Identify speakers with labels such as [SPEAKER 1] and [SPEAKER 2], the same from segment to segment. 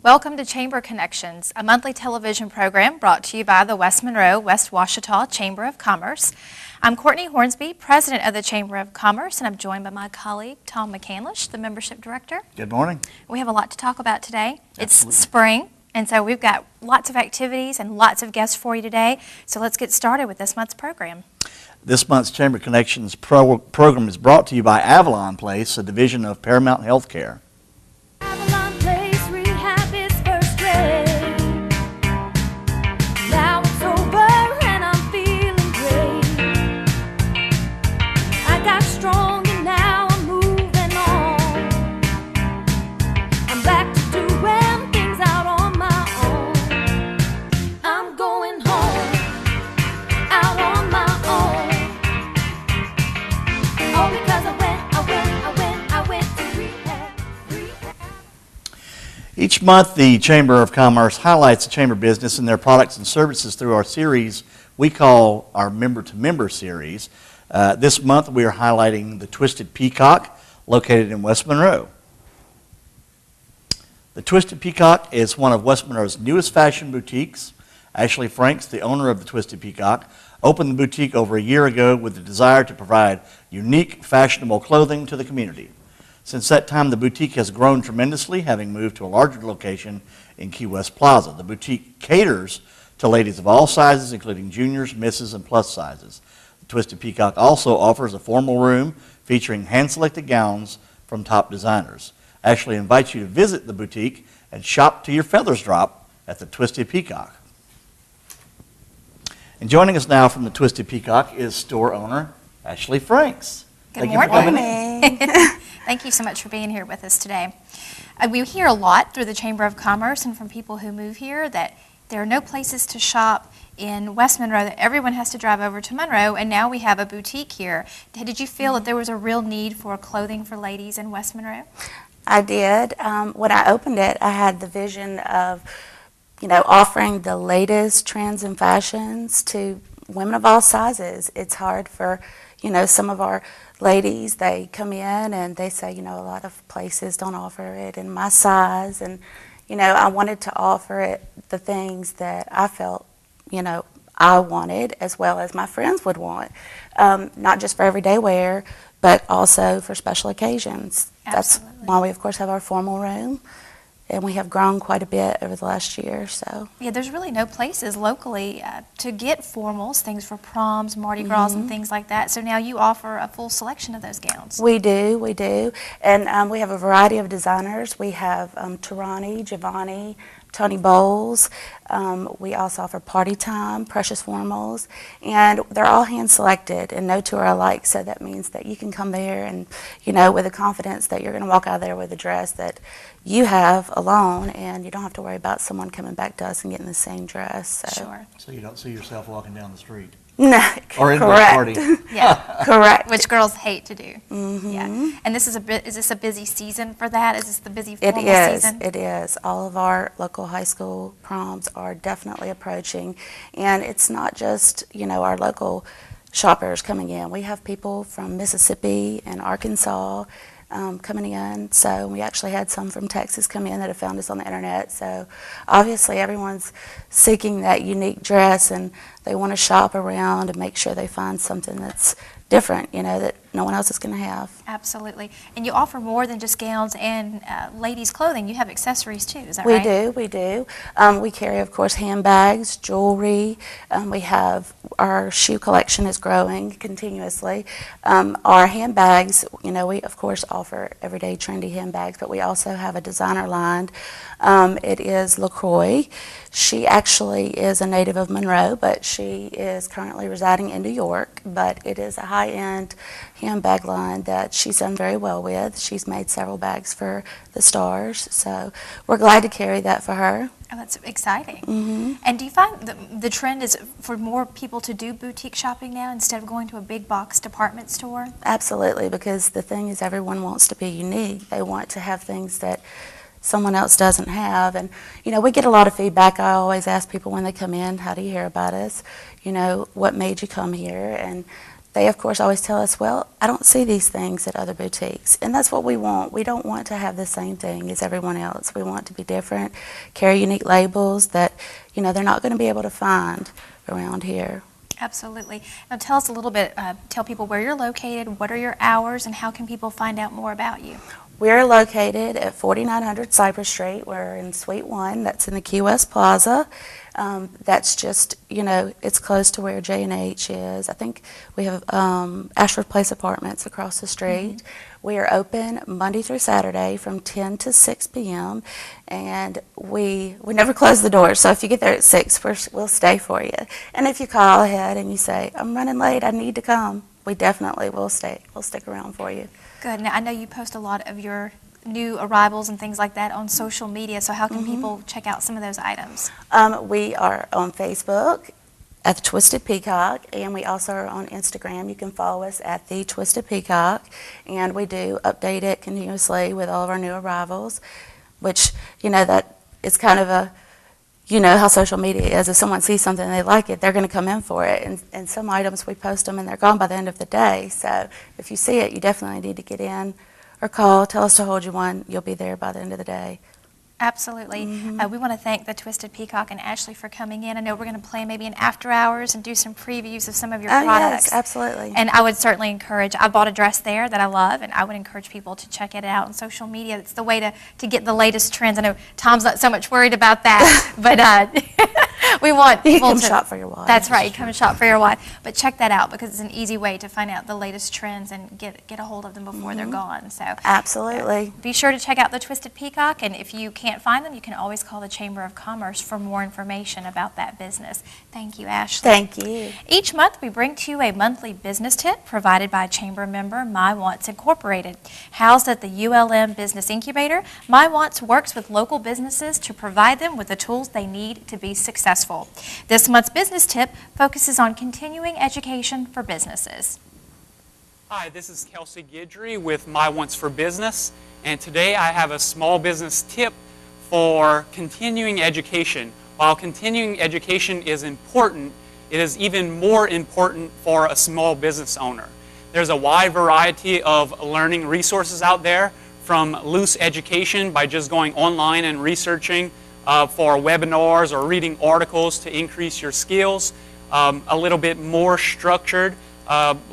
[SPEAKER 1] Welcome to Chamber Connections, a monthly television program brought to you by the West Monroe-West Ouachita Chamber of Commerce. I'm Courtney Hornsby, President of the Chamber of Commerce, and I'm joined by my colleague, Tom McCandlish, the Membership Director.
[SPEAKER 2] Good morning.
[SPEAKER 1] We have a lot to talk about today.
[SPEAKER 2] Absolutely.
[SPEAKER 1] It's spring, and so we've got lots of activities and lots of guests for you today. So let's get started with this month's program.
[SPEAKER 2] This month's Chamber Connections program is brought to you by Avalon Place, a division of Paramount Healthcare.
[SPEAKER 3] Avalon Place Rehab is first rate. Now it's over and I'm feeling great. I got strong and now I'm moving on. I'm back to doing things out on my own. I'm going home, out on my own. All because I went to rehab.
[SPEAKER 2] Each month, the Chamber of Commerce highlights the Chamber business and their products and services through our series we call our Member to Member series. This month, we are highlighting the Twisted Peacock, located in West Monroe. The Twisted Peacock is one of West Monroe's newest fashion boutiques. Ashley Franks, the owner of the Twisted Peacock, opened the boutique over a year ago with the desire to provide unique, fashionable clothing to the community. Since that time, the boutique has grown tremendously, having moved to a larger location in Key West Plaza. The boutique caters to ladies of all sizes, including juniors, misses, and plus sizes. The Twisted Peacock also offers a formal room featuring hand-selected gowns from top designers. Ashley invites you to visit the boutique and shop till your feathers drop at the Twisted Peacock. And joining us now from the Twisted Peacock is store owner Ashley Franks.
[SPEAKER 1] Good
[SPEAKER 2] Thank you for coming
[SPEAKER 1] morning.
[SPEAKER 2] in.
[SPEAKER 1] Thank you so much for being here with us today. We hear a lot through the Chamber of Commerce and from people who move here that there are no places to shop in West Monroe, that everyone has to drive over to Monroe, and now we have a boutique here. Did you feel that there was a real need for clothing for ladies in West Monroe?
[SPEAKER 4] I did. When I opened it, I had the vision of, offering the latest trends and fashions to women of all sizes. It's hard for, some of our ladies, they come in and they say, a lot of places don't offer it in my size. And, I wanted to offer it the things that I felt, I wanted as well as my friends would want. Not just for everyday wear, but also for special occasions.
[SPEAKER 1] Absolutely.
[SPEAKER 4] That's why we, of course, have our formal room. And we have grown quite a bit over the last year. So
[SPEAKER 1] Yeah, there's really no places locally to get formals, things for proms, Mardi Gras, and things like that. So now you offer a full selection of those gowns.
[SPEAKER 4] we do. And we have a variety of designers. We have Tarani, Giovanni, Tony Bowles. We also offer Party Time, Precious Formals, and they're all hand-selected and no two are alike, so that means that you can come there and, with the confidence that you're going to walk out of there with a dress that you have alone, and you don't have to worry about someone coming back to us and getting the same dress. So.
[SPEAKER 1] Sure.
[SPEAKER 2] So you don't see yourself walking down the street?
[SPEAKER 4] No,
[SPEAKER 2] Or in the
[SPEAKER 4] correct.
[SPEAKER 2] party?
[SPEAKER 1] Yeah,
[SPEAKER 4] Correct.
[SPEAKER 1] which girls hate to do. Yeah, and this is is this a busy season for that? Is this the busy
[SPEAKER 4] It
[SPEAKER 1] formal
[SPEAKER 4] is.
[SPEAKER 1] season?
[SPEAKER 4] It is. All of our local high school proms are definitely approaching, and it's not just our local shoppers coming in. We have people from Mississippi and Arkansas coming in. So we actually had some from Texas come in that have found us on the internet. So obviously everyone's seeking that unique dress, and they want to shop around and make sure they find something that's different, that no one else is going to have.
[SPEAKER 1] Absolutely. And you offer more than just gowns and ladies' clothing. You have accessories too, is that
[SPEAKER 4] We
[SPEAKER 1] right?
[SPEAKER 4] We do. We carry, of course, handbags, jewelry. We have, our shoe collection is growing continuously. Our handbags, we, of course, offer everyday trendy handbags, but we also have a designer line. It is LaCroix. She actually is a native of Monroe, but she is currently residing in New York. But it is a high-end handbag line that she's done very well with. She's made several bags for the stars, so we're glad to carry that for her.
[SPEAKER 1] Oh, that's exciting. And do you find the trend is for more people to do boutique shopping now instead of going to a big box department store?
[SPEAKER 4] Absolutely, because the thing is everyone wants to be unique. They want to have things that someone else doesn't have. And, we get a lot of feedback. I always ask people when they come in, how do you hear about us? What made you come here? And they, of course, always tell us, well, I don't see these things at other boutiques. And that's what we want. We don't want to have the same thing as everyone else. We want to be different, carry unique labels that, they're not going to be able to find around here.
[SPEAKER 1] Absolutely. Now tell us a little bit, tell people where you're located, what are your hours, and how can people find out more about you?
[SPEAKER 4] We're located at 4900 Cypress Street. We're in Suite 1. That's in the Key West Plaza. That's just, it's close to where J&H is. I think we have Ashford Place Apartments across the street. We are open Monday through Saturday from 10 to 6 p.m. And we never close the doors. So if you get there at 6, we'll stay for you. And if you call ahead and you say, I'm running late, I need to come, we definitely will stay. We'll stick around for you.
[SPEAKER 1] Good. Now, I know you post a lot of your new arrivals and things like that on social media, so how can people check out some of those items?
[SPEAKER 4] We are on Facebook at the Twisted Peacock, and we also are on Instagram. You can follow us at the Twisted Peacock, and we do update it continuously with all of our new arrivals, which, that is kind of a, how social media is. If someone sees something and they like it, they're going to come in for it. And some items, we post them and they're gone by the end of the day. So if you see it, you definitely need to get in or call, tell us to hold you one. You'll be there by the end of the day.
[SPEAKER 1] Absolutely. We want to thank the Twisted Peacock and Ashley for coming in. I know we're going to plan maybe an after hours and do some previews of some of your products.
[SPEAKER 4] Yes, absolutely.
[SPEAKER 1] And I would certainly encourage, I bought a dress there that I love, and I would encourage people to check it out on social media. It's the way to get the latest trends. I know Tom's not so much worried about that, but we want people
[SPEAKER 4] come shop for your wife.
[SPEAKER 1] That's right, come shop for your wife. But check that out because it's an easy way to find out the latest trends and get a hold of them before they're gone. So
[SPEAKER 4] absolutely.
[SPEAKER 1] Be sure to check out the Twisted Peacock, and if you can't find them, you can always call the Chamber of Commerce for more information about that business. Thank you, Ashley.
[SPEAKER 4] Thank you.
[SPEAKER 1] Each month, we bring to you a monthly business tip provided by Chamber member My Wants Incorporated. Housed at the ULM Business Incubator, My Wants works with local businesses to provide them with the tools they need to be successful. This month's business tip focuses on continuing education for businesses.
[SPEAKER 5] Hi, this is Kelsey Guidry with My Wants for Business, and today I have a small business tip for continuing education. While continuing education is important, it is even more important for a small business owner. There's a wide variety of learning resources out there, from loose education by just going online and researching for webinars or reading articles to increase your skills, a little bit more structured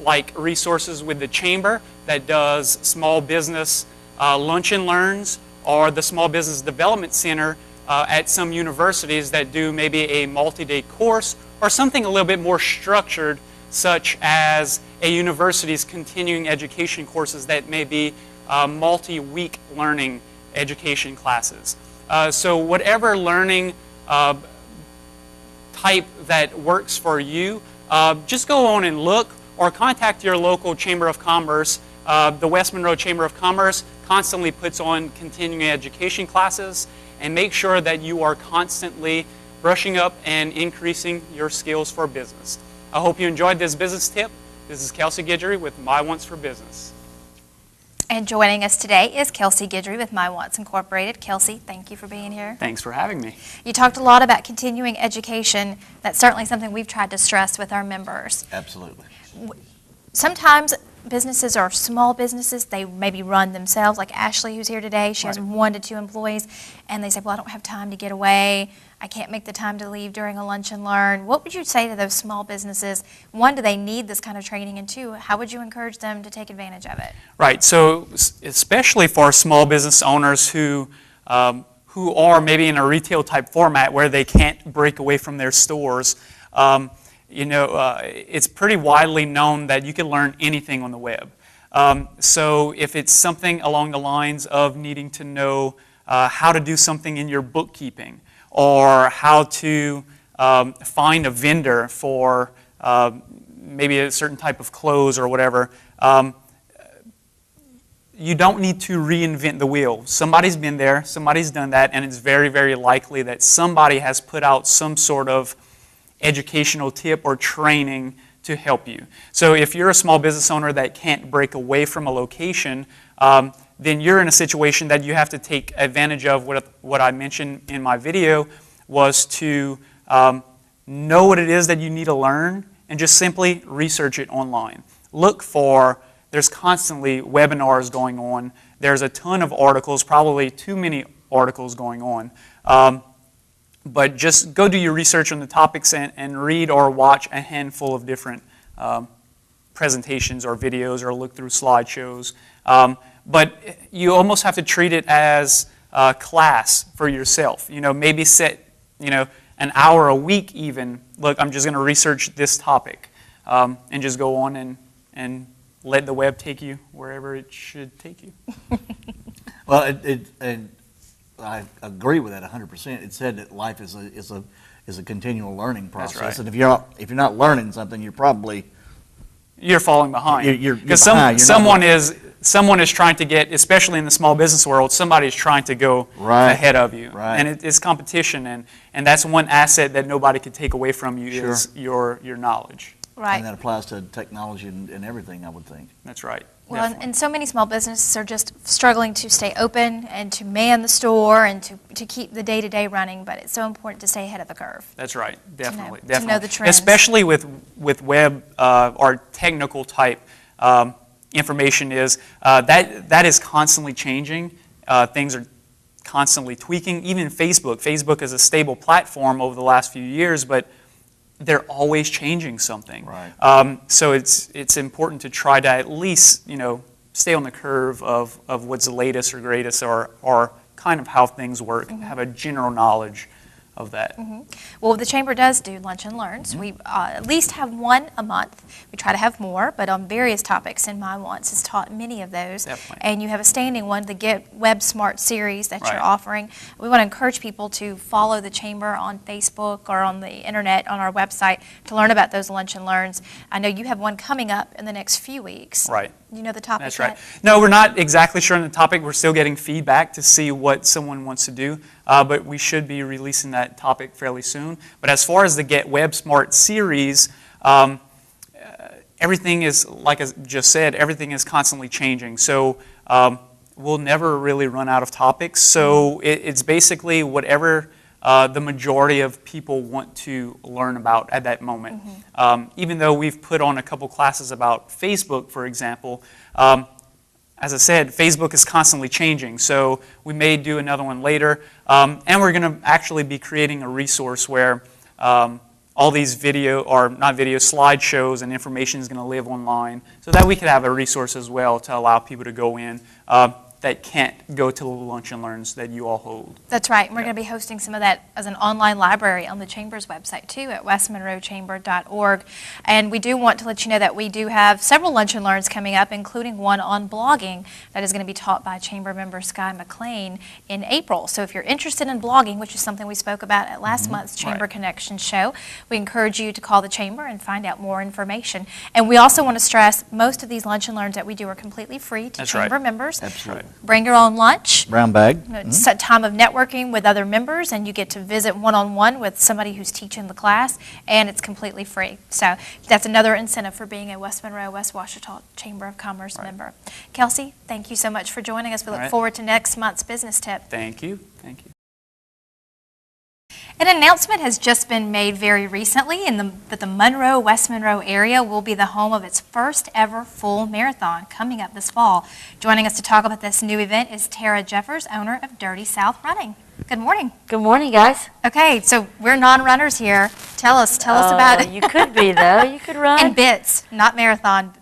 [SPEAKER 5] like resources with the Chamber that does small business lunch and learns, or the Small Business Development Center at some universities that do maybe a multi-day course, or something a little bit more structured, such as a university's continuing education courses that may be multi-week learning education classes. So whatever learning type that works for you, just go on and look, or contact your local Chamber of Commerce. The West Monroe Chamber of Commerce constantly puts on continuing education classes, and make sure that you are constantly brushing up and increasing your skills for business. I hope you enjoyed this business tip. This is Kelsey Guidry with My Wants for Business.
[SPEAKER 1] And joining us today is Kelsey Guidry with My Wants Incorporated. Kelsey, thank you for being here.
[SPEAKER 5] Thanks for having me.
[SPEAKER 1] You talked a lot about continuing education. That's certainly something we've tried to stress with our members.
[SPEAKER 2] Absolutely.
[SPEAKER 1] Sometimes businesses are small businesses. They maybe run themselves, like Ashley, who's here today. She has 1 to 2 employees, and they say, well, I don't have time to get away. I can't make the time to leave during a lunch and learn. What would you say to those small businesses? 1, do they need this kind of training? And 2, how would you encourage them to take advantage of it?
[SPEAKER 5] Right. So especially for small business owners who are maybe in a retail type format where they can't break away from their stores, it's pretty widely known that you can learn anything on the web. So if it's something along the lines of needing to know how to do something in your bookkeeping, or how to find a vendor for maybe a certain type of clothes or whatever, you don't need to reinvent the wheel. Somebody's been there, somebody's done that, and it's very, very likely that somebody has put out some sort of educational tip or training to help you. So if you're a small business owner that can't break away from a location, then you're in a situation that you have to take advantage of. What I mentioned in my video was to know what it is that you need to learn and just simply research it online. look for, there's constantly webinars going on. There's a ton of articles, probably too many articles going on. But just go do your research on the topics and read or watch a handful of different presentations or videos or look through slideshows. But you almost have to treat it as a class for yourself. Maybe set, an hour a week even. Look, I'm just going to research this topic and just go on and let the web take you wherever it should take you.
[SPEAKER 2] Well, I agree with that 100%. It said that life is a continual learning process,
[SPEAKER 5] right.
[SPEAKER 2] and if you're not learning something, you're
[SPEAKER 5] falling behind.
[SPEAKER 2] You're
[SPEAKER 5] Because
[SPEAKER 2] behind.
[SPEAKER 5] someone is trying to get, especially in the small business world, somebody is trying to go ahead of you,
[SPEAKER 2] Right.
[SPEAKER 5] and it's competition, and that's one asset that nobody can take away from you
[SPEAKER 2] Sure.
[SPEAKER 5] is your knowledge.
[SPEAKER 1] Right.
[SPEAKER 2] And that applies to technology and everything, I would think.
[SPEAKER 5] That's right.
[SPEAKER 1] Well,
[SPEAKER 5] Definitely.
[SPEAKER 1] and so many small businesses are just struggling to stay open and to man the store and to keep the day-to-day running, but it's so important to stay ahead of the curve.
[SPEAKER 5] That's right. Definitely.
[SPEAKER 1] to know
[SPEAKER 5] Definitely.
[SPEAKER 1] the trends.
[SPEAKER 5] Especially with web or technical type information is that is constantly changing. Things are constantly tweaking. Even Facebook. Facebook is a stable platform over the last few years, but they're always changing something.
[SPEAKER 2] Right.
[SPEAKER 5] So it's important to try to at least stay on the curve of what's the latest or greatest or kind of how things work. Have a general knowledge of that.
[SPEAKER 1] Well, the Chamber does do lunch and learns. We at least have one a month. We try to have more, but on various topics, and My Wants has taught many of those.
[SPEAKER 5] Definitely.
[SPEAKER 1] And you have a standing one, the Get Web Smart series that you're
[SPEAKER 5] Right.
[SPEAKER 1] offering. We want to encourage people to follow the Chamber on Facebook or on the internet on our website to learn about those lunch and learns. I know you have one coming up in the next few weeks.
[SPEAKER 5] Right.
[SPEAKER 1] You know the topic
[SPEAKER 5] That's
[SPEAKER 1] yet?
[SPEAKER 5] right. No, we're not exactly sure on the topic. We're still getting feedback to see what someone wants to do, but we should be releasing that topic fairly soon. But as far as the Get Web Smart series, everything is, like I just said, everything is constantly changing. So we'll never really run out of topics. So it's basically whatever the majority of people want to learn about at that moment. Even though we've put on a couple classes about Facebook, for example, as I said, Facebook is constantly changing, so we may do another one later. And we're going to actually be creating a resource where all these slideshows and information is going to live online, so that we could have a resource as well to allow people to go in that can't go to the lunch and learns that you all hold.
[SPEAKER 1] That's right. And we're going to be hosting some of that as an online library on the Chamber's website too at westmonroechamber.org. And we do want to let you know that we do have several lunch and learns coming up, including one on blogging that is going to be taught by Chamber member Sky McLean in April. So if you're interested in blogging, which is something we spoke about at last month's Chamber
[SPEAKER 5] Right.
[SPEAKER 1] Connection show, we encourage you to call the Chamber and find out more information. And we also want to stress most of these lunch and learns that we do are completely free to
[SPEAKER 5] That's
[SPEAKER 1] Chamber
[SPEAKER 5] right.
[SPEAKER 1] members.
[SPEAKER 2] Absolutely.
[SPEAKER 1] Bring your own lunch.
[SPEAKER 2] Brown bag.
[SPEAKER 1] It's a time of networking with other members, and you get to visit one-on-one with somebody who's teaching the class, and it's completely free. So that's another incentive for being a West Monroe-West Ouachita Chamber of Commerce member. Kelsey, thank you so much for joining us. We look
[SPEAKER 5] All right.
[SPEAKER 1] forward to next month's business tip.
[SPEAKER 5] Thank you. Thank you.
[SPEAKER 1] An announcement has just been made very recently that the Monroe-West Monroe area will be the home of its first ever full marathon coming up this fall. Joining us to talk about this new event is Tara Jeffers, owner of Dirty South Running. Good morning.
[SPEAKER 6] Good morning, guys.
[SPEAKER 1] Okay, so we're non-runners here. Tell us about it.
[SPEAKER 6] You could be though. You could run.
[SPEAKER 1] In bits, not marathon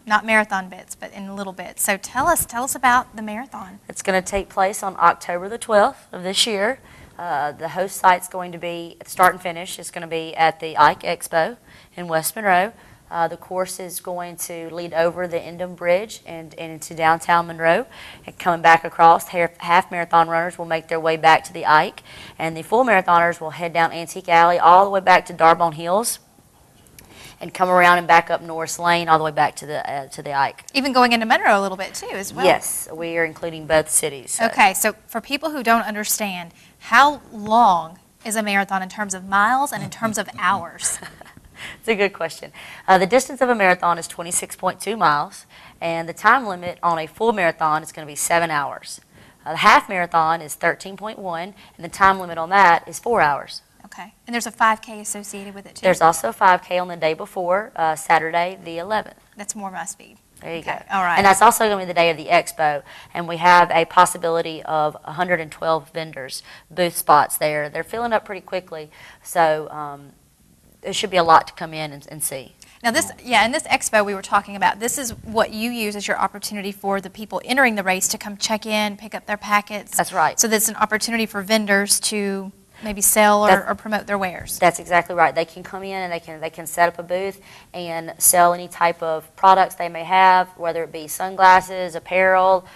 [SPEAKER 1] bits, but in little bits. So tell us about the marathon.
[SPEAKER 6] It's going to take place on October the 12th of this year. The host site's going to be, start and finish, is going to be at the Ike Expo in West Monroe. The course is going to lead over the Endom Bridge and into downtown Monroe. And coming back across, half marathon runners will make their way back to the Ike. And the full marathoners will head down Antique Alley all the way back to Darbone Hills and come around and back up Norris Lane all the way back to the Ike.
[SPEAKER 1] Even going into Monroe a little bit too as well.
[SPEAKER 6] Yes, we are including both cities. So.
[SPEAKER 1] Okay, so for people who don't understand, how long is a marathon in terms of miles and in terms of hours?
[SPEAKER 6] It's a good question. The distance of a marathon is 26.2 miles, and the time limit on a full marathon is going to be 7 hours. The half marathon is 13.1, and the time limit on that is 4 hours.
[SPEAKER 1] Okay, and there's a 5K associated with it too?
[SPEAKER 6] There's also a 5K on the day before, Saturday the 11th.
[SPEAKER 1] That's more my speed.
[SPEAKER 6] There you
[SPEAKER 1] Okay,
[SPEAKER 6] go.
[SPEAKER 1] all right.
[SPEAKER 6] And that's also going to be the day of the expo, and we have a possibility of 112 vendors, booth spots there. They're filling up pretty quickly, so there should be a lot to come in and see.
[SPEAKER 1] Now this, in this expo we were talking about, this is what you use as your opportunity for the people entering the race to come check in, pick up their packets.
[SPEAKER 6] That's right.
[SPEAKER 1] So that's an opportunity for vendors to maybe sell or promote their wares.
[SPEAKER 6] That's exactly right. They can come in and they can set up a booth and sell any type of products they may have, whether it be sunglasses, apparel,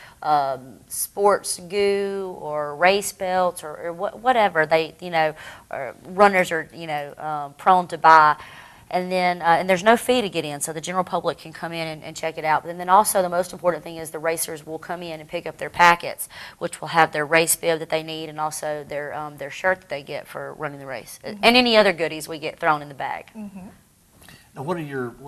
[SPEAKER 6] sports goo, or race belts, or whatever they, or runners are, prone to buy. And then, and there's no fee to get in, so the general public can come in and check it out. But then also the most important thing is the racers will come in and pick up their packets, which will have their race bib that they need, and also their shirt that they get for running the race, and any other goodies we get thrown in the bag.
[SPEAKER 2] Now, what are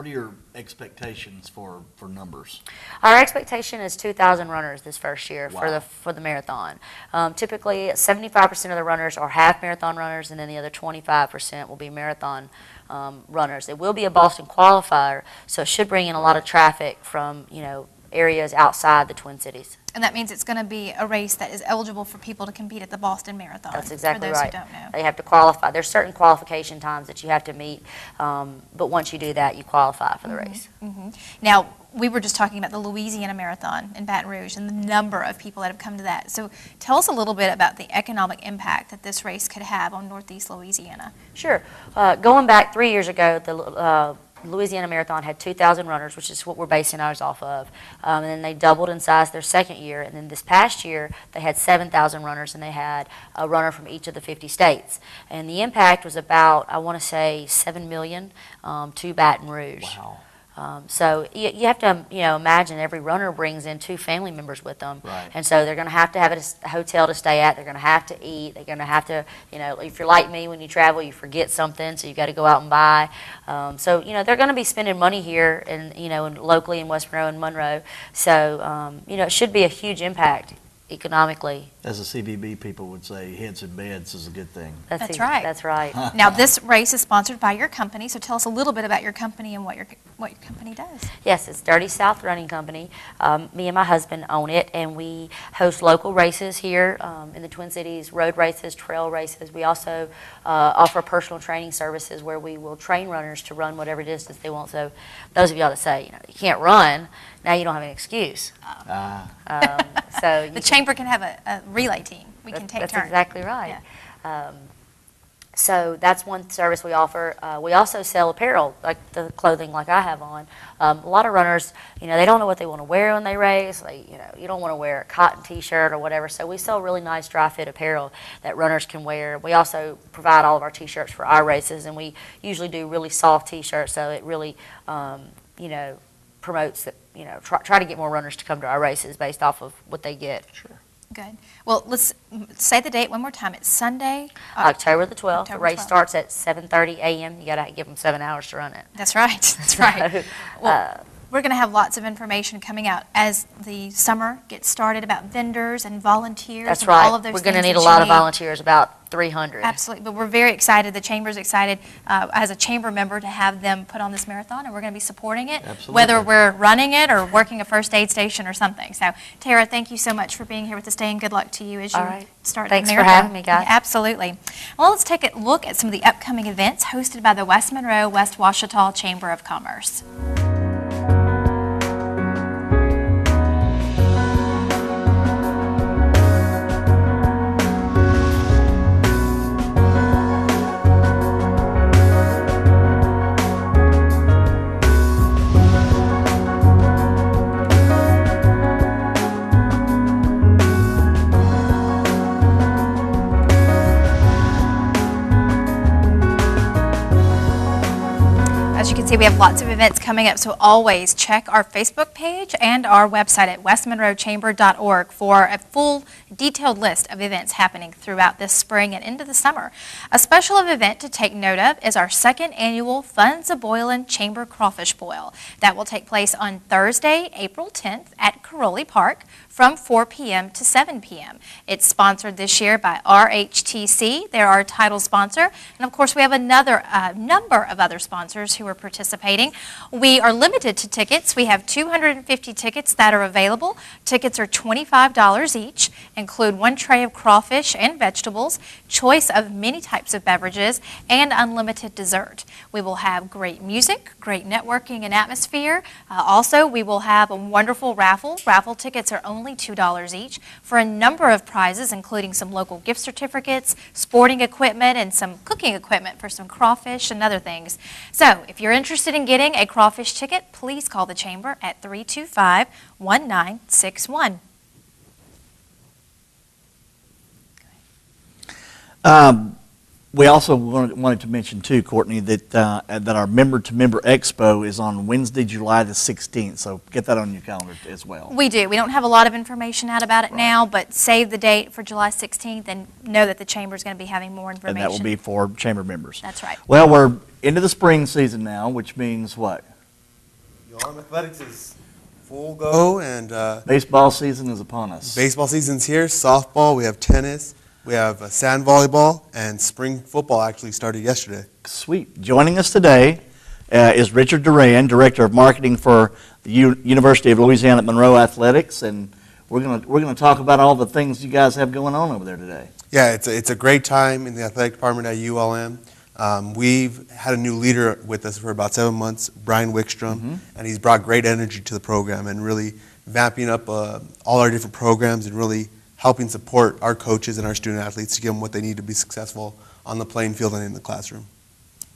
[SPEAKER 2] your expectations for numbers?
[SPEAKER 6] Our expectation is 2,000 runners this first year
[SPEAKER 2] Wow.
[SPEAKER 6] for the marathon. Typically, 75% of the runners are half marathon runners, and then the other 25% will be marathon runners. It will be a Boston qualifier, so it should bring in a lot of traffic from areas outside the Twin Cities.
[SPEAKER 1] And that means it's going to be a race that is eligible for people to compete at the Boston Marathon.
[SPEAKER 6] That's exactly
[SPEAKER 1] for those
[SPEAKER 6] right.
[SPEAKER 1] who don't know.
[SPEAKER 6] They have to qualify. There's certain qualification times that you have to meet, but once you do that, you qualify for the race.
[SPEAKER 1] Now, we were just talking about the Louisiana Marathon in Baton Rouge and the number of people that have come to that. So tell us a little bit about the economic impact that this race could have on Northeast Louisiana.
[SPEAKER 6] Sure. Going back 3 years ago, the Louisiana Marathon had 2,000 runners, which is what we're basing ours off of. And then they doubled in size their second year. And then this past year, they had 7,000 runners, and they had a runner from each of the 50 states. And the impact was about, I want to say, $7 million to Baton Rouge.
[SPEAKER 2] Wow.
[SPEAKER 6] So you have to imagine every runner brings in 2 family members with them,
[SPEAKER 2] Right.
[SPEAKER 6] and so they're going to have a hotel to stay at. They're going to have to eat. They're going to have to, if you're like me, when you travel, you forget something, so you got to go out and buy. So they're going to be spending money here, and locally in West Monroe and Monroe. So it should be a huge impact economically.
[SPEAKER 2] As the CVB people would say, heads in beds is a good thing.
[SPEAKER 1] That's right.
[SPEAKER 6] That's right.
[SPEAKER 1] Now, this race is sponsored by your company, so tell us a little bit about your company and what your company does.
[SPEAKER 6] Yes, it's Dirty South Running Company. Me and my husband own it, and we host local races here in the Twin Cities, road races, trail races. We also offer personal training services where we will train runners to run whatever distance they want. So those of y'all that say, you can't run, now you don't have an excuse. So
[SPEAKER 1] The chamber can have a relay team. We can take
[SPEAKER 6] that's
[SPEAKER 1] turns.
[SPEAKER 6] exactly right.
[SPEAKER 1] Yeah.
[SPEAKER 6] So that's one service we offer. We also sell apparel, like the clothing like I have on. A lot of runners, they don't know what they want to wear when they race. You don't want to wear a cotton T-shirt or whatever. So we sell really nice dry fit apparel that runners can wear. We also provide all of our T-shirts for our races, and we usually do really soft T-shirts, so it really, promotes that. Try to get more runners to come to our races based off of what they get.
[SPEAKER 2] Sure.
[SPEAKER 1] Good. Well, let's say the date one more time. It's Sunday.
[SPEAKER 6] October the 12th. The
[SPEAKER 1] October
[SPEAKER 6] race
[SPEAKER 1] 12th.
[SPEAKER 6] starts at 7:30 a.m. You got to give them 7 hours to run it.
[SPEAKER 1] That's right. That's right.
[SPEAKER 6] So,
[SPEAKER 1] Well, we're going to have lots of information coming out as the summer gets started about vendors and volunteers.
[SPEAKER 6] That's
[SPEAKER 1] and
[SPEAKER 6] right.
[SPEAKER 1] all of those
[SPEAKER 6] We're going to
[SPEAKER 1] things
[SPEAKER 6] need a
[SPEAKER 1] that
[SPEAKER 6] lot
[SPEAKER 1] you
[SPEAKER 6] of volunteers, about 300.
[SPEAKER 1] Absolutely. But we're very excited. The chamber's excited as a chamber member to have them put on this marathon, and we're going to be supporting it,
[SPEAKER 2] Absolutely.
[SPEAKER 1] whether we're running it or working a first aid station or something. So, Tara, thank you so much for being here with us today, and good luck to you as you
[SPEAKER 6] All right.
[SPEAKER 1] start
[SPEAKER 6] Thanks
[SPEAKER 1] the
[SPEAKER 6] for
[SPEAKER 1] marathon.
[SPEAKER 6] having me, guys.
[SPEAKER 1] Yeah, absolutely. Well, let's take a look at some of the upcoming events hosted by the West Monroe-West Ouachita Chamber of Commerce. As you can see, we have lots of events coming up, so always check our Facebook page and our website at westmonroechamber.org for a full detailed list of events happening throughout this spring and into the summer. A special event to take note of is our second annual Funds A-Boilin' Chamber Crawfish Boil. That will take place on Thursday, April 10th at Caroli Park from 4 p.m. to 7 p.m. It's sponsored this year by RHTC. They're our title sponsor. And of course, we have another number of other sponsors who are participating. We are limited to tickets. We have 250 tickets that are available. Tickets are $25 each, include one tray of crawfish and vegetables, choice of many types of beverages, and unlimited dessert. We will have great music, great networking and atmosphere. Also, we will have a wonderful raffle. Raffle tickets are only $2 each for a number of prizes, including some local gift certificates, sporting equipment, and some cooking equipment for some crawfish and other things. So, if you're interested in getting a crawfish ticket, please call the Chamber at 325-1961.
[SPEAKER 2] We also wanted to mention too, Courtney, that our member-to-member expo is on Wednesday, July the 16th. So get that on your calendar as well.
[SPEAKER 1] We do. We don't have a lot of information out about it now, but save the date for July 16th and know that the Chamber is going to be having more information.
[SPEAKER 2] And that will be for Chamber members.
[SPEAKER 1] That's right.
[SPEAKER 2] Well, we're into the spring season now, which means what?
[SPEAKER 7] ULM Athletics is full go, and
[SPEAKER 2] Baseball season is upon us.
[SPEAKER 7] baseball season's here. Softball, we have tennis, we have sand volleyball, and spring football actually started yesterday.
[SPEAKER 2] Sweet. Joining us today is Richard Duran, Director of Marketing for the University of Louisiana at Monroe Athletics, and we're gonna talk about all the things you guys have going on over there today.
[SPEAKER 7] Yeah, it's a great time in the athletic department at ULM. We've had a new leader with us for about 7 months, Brian Wickstrom, and he's brought great energy to the program and really vamping up all our different programs and really helping support our coaches and our student athletes to give them what they need to be successful on the playing field and in the classroom.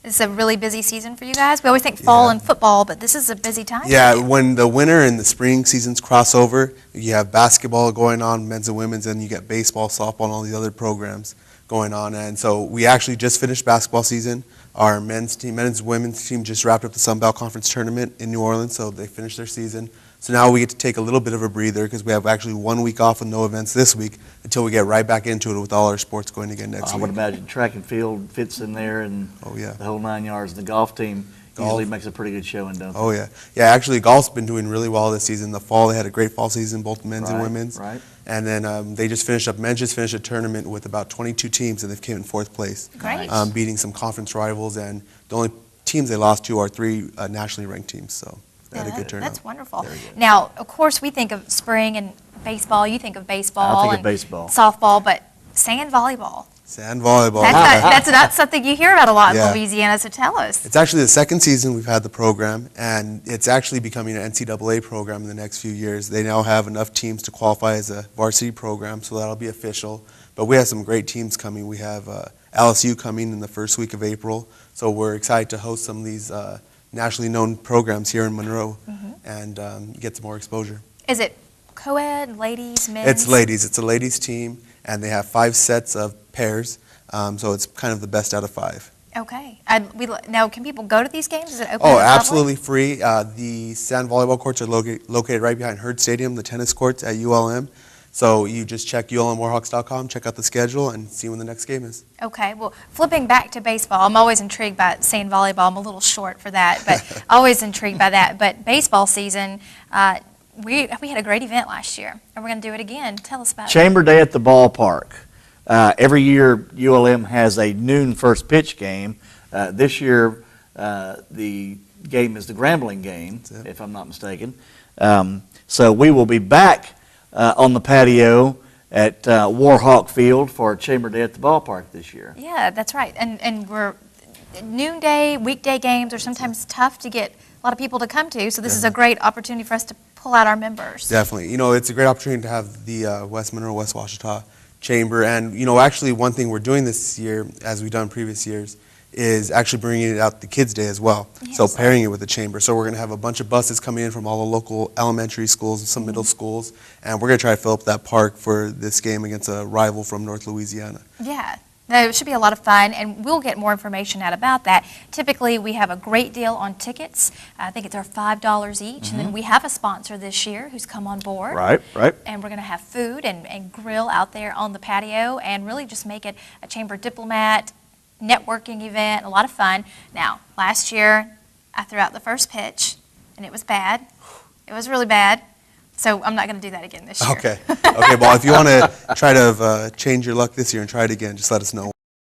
[SPEAKER 1] It's a really busy season for you guys. We always think fall and football, but this is a busy time.
[SPEAKER 7] Yeah, when the winter and the spring seasons cross over, you have basketball going on, men's and women's, and you get baseball, softball, and all these other programs going on. And so we actually just finished basketball season. Our men's and women's team just wrapped up the Sun Belt Conference tournament in New Orleans, so they finished their season. So now we get to take a little bit of a breather because we have actually 1 week off with no events this week until we get right back into it with all our sports going again next
[SPEAKER 2] I
[SPEAKER 7] week.
[SPEAKER 2] would imagine track and field fits in there, and the whole 9 yards. The golf team usually makes a pretty good showing, don't they?
[SPEAKER 7] Oh, yeah. Yeah, actually, golf's been doing really well this season. The fall, they had a great fall season, both men's and women's.
[SPEAKER 2] Right.
[SPEAKER 7] And then they just finished up, men's just finished a tournament with about 22 teams, and they've came in 4th place.
[SPEAKER 1] Great.
[SPEAKER 7] Beating some conference rivals, and the only teams they lost to are 3 nationally ranked teams, so they had a good turnout.
[SPEAKER 1] That's wonderful. Now, of course, we think of spring and baseball. You think of baseball.
[SPEAKER 2] I think of
[SPEAKER 1] and
[SPEAKER 2] baseball.
[SPEAKER 1] Softball, but sand volleyball.
[SPEAKER 7] Sand volleyball.
[SPEAKER 1] That's not something you hear about a lot
[SPEAKER 7] Yeah.
[SPEAKER 1] in Louisiana, so tell us.
[SPEAKER 7] It's actually the 2nd season we've had the program, and it's actually becoming an NCAA program in the next few years. They now have enough teams to qualify as a varsity program, so that'll be official. But we have some great teams coming. We have LSU coming in the first week of April, so we're excited to host some of these nationally known programs here in Monroe and get some more exposure.
[SPEAKER 1] Is it co-ed, ladies, men's?
[SPEAKER 7] It's ladies. It's a ladies team, and they have 5 sets of pairs, so it's kind of the best out of 5.
[SPEAKER 1] Okay. Now, can people go to these games? Is it open to
[SPEAKER 7] Oh,
[SPEAKER 1] the public?
[SPEAKER 7] absolutely free. The sand volleyball courts are located right behind Hurd Stadium, the tennis courts at ULM. So you just check ulmwarhawks.com, check out the schedule, and see when the next game is.
[SPEAKER 1] Okay, well, flipping back to baseball, I'm always intrigued by sand volleyball. I'm a little short for that, but always intrigued by that. But baseball season, we had a great event last year, and we're going to do it again. Tell us about it.
[SPEAKER 2] Chamber Day at the ballpark. Every year, ULM has a noon first pitch game. This year, the game is the Grambling game, if I'm not mistaken. So we will be back on the patio at Warhawk Field for Chamber Day at the ballpark this year.
[SPEAKER 1] Yeah, that's right. And we're noonday, weekday games are sometimes tough to get a lot of people to come to, so this is a great opportunity for us to pull out our members.
[SPEAKER 7] Definitely. You know, it's a great opportunity to have the West Monroe-West Ouachita Chamber. And, you know, actually one thing we're doing this year, as we've done previous years, is actually bringing it out the Kids Day as well.
[SPEAKER 1] Yes.
[SPEAKER 7] So pairing it with the chamber. So we're going to have a bunch of buses coming in from all the local elementary schools and some middle schools. And we're going to try to fill up that park for this game against a rival from North Louisiana.
[SPEAKER 1] Yeah. No, it should be a lot of fun, and we'll get more information out about that. Typically, we have a great deal on tickets. I think it's our $5 each, and then we have a sponsor this year who's come on board.
[SPEAKER 2] Right.
[SPEAKER 1] And we're going to have food and grill out there on the patio and really just make it a Chamber Diplomat networking event, a lot of fun. Now, last year, I threw out the first pitch, and it was bad. It was really bad. So I'm not going to do that again this year.
[SPEAKER 7] Okay. Okay, well, if you want to try to change your luck this year and try it again, just let us know.